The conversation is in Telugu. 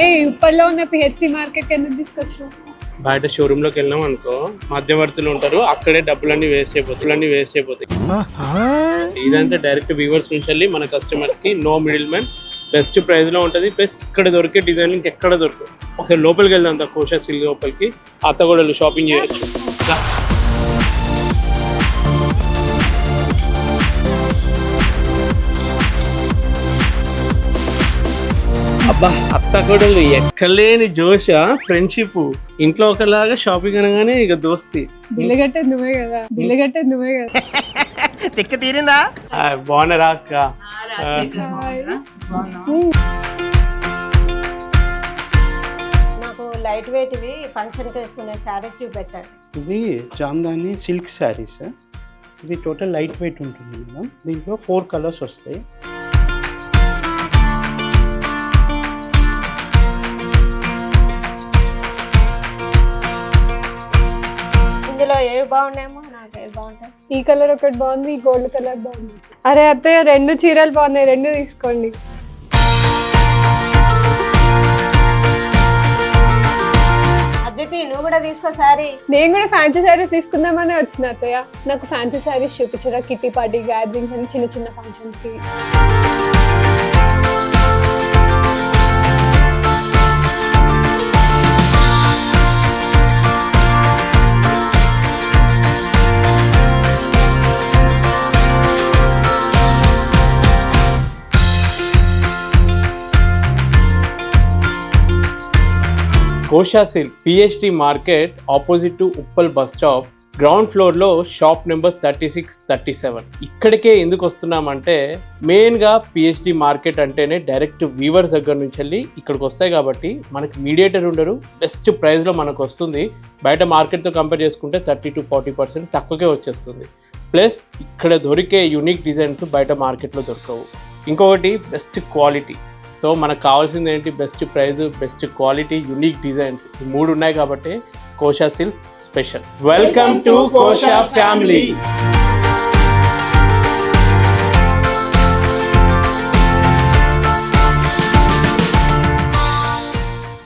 ఉప్పల్లో ఉన్న పిహెచ్డి మార్కెట్ ఎందుకు తీసుకొచ్చినావు? బయట షోరూమ్ లోకి వెళ్ళినాం అనుకో, మధ్యవర్తులు ఉంటారు, అక్కడే డబ్బులన్నీ వేస్ట్ అయిపోతాయి. ఇదంతా డైరెక్ట్ వ్యూవర్స్ నుంచి వెళ్ళి మన కస్టమర్స్ కి, no middle man, best price లో ఉంటుంది. ప్లస్ ఇక్కడ దొరికే డిజైన్ ఇంకెక్కడ దొరకదు. ఒకసారి లోపలికి వెళ్దాం, కోషా సిల్క్ లోపలికి, అత్తగూడలు షాపింగ్ చేయొచ్చు. అబ్బా, అత్తగూడలు ఎక్కలేని జోష, ఫ్రెండ్షిప్, ఇంట్లో ఒకలాగా, షాపింగ్ అనగానే ఇక దోస్తి. బిల్లగట్టేది నువ్వే కదా. తిక్క తీరిందా? బాగున్నారా అక్క? నాకు లైట్ వెయిట్ వి ఫంక్షన్ వేసుకునే శారీ చూపెట్టాడు. ఇది జామ్దాని సిల్క్ శారీస్. ఇది టోటల్ లైట్ వెయిట్ ఉంటుంది మేడం. దీంట్లో 4 కలర్స్ వస్తాయి. ఇందులో ఏవి బాగున్నాయేమో, నాకు ఏవి బాగుంటాయి. ఈ కలర్ ఒకటి బాగుంది, ఈ గోల్డ్ కలర్ బాగుంది. అరే అత్తయ్య, 2 చీరలు బాగున్నాయి, 2 తీసుకోండి. అద్వితి, నువ్వు కూడా తీసుకో శారీ. నేను కూడా ఫ్యాన్సీ శారీస్ తీసుకుందామని వచ్చిన అత్తయ్య. నాకు ఫ్యాన్సీ శారీస్ చూపించరా, కిట్టి పార్టీ, గ్యాదరింగ్స్ అని చిన్న చిన్న ఫంక్షన్స్ కి. Kosha silk PHD market opposite to Uppal bus stop, ground floor లో షాప్ నెంబర్ 36, 37. ఇక్కడికే ఎందుకు వస్తున్నామంటే, మెయిన్ గా పిహెచ్డి మార్కెట్ అంటేనే డైరెక్ట్ వీవర్స్ దగ్గర నుంచి వెళ్ళి ఇక్కడికి వస్తాయి కాబట్టి మనకి మీడియేటర్ ఉండరు, బెస్ట్ ప్రైస్ లో మనకు వస్తుంది. బయట మార్కెట్ తో కంపేర్ చేసుకుంటే 30 to 40% తక్కువకే వచ్చేస్తుంది. ప్లస్ ఇక్కడ దొరికే యూనిక్ డిజైన్స్ బయట మార్కెట్లో దొరకవు. ఇంకొకటి బెస్ట్ క్వాలిటీ. సో మనకు కావాల్సింది ఏంటి? Best price, best quality, unique designs. ఈ 3 ఉన్నాయి కాబట్టి Kosha silk special. Welcome to Kosha family.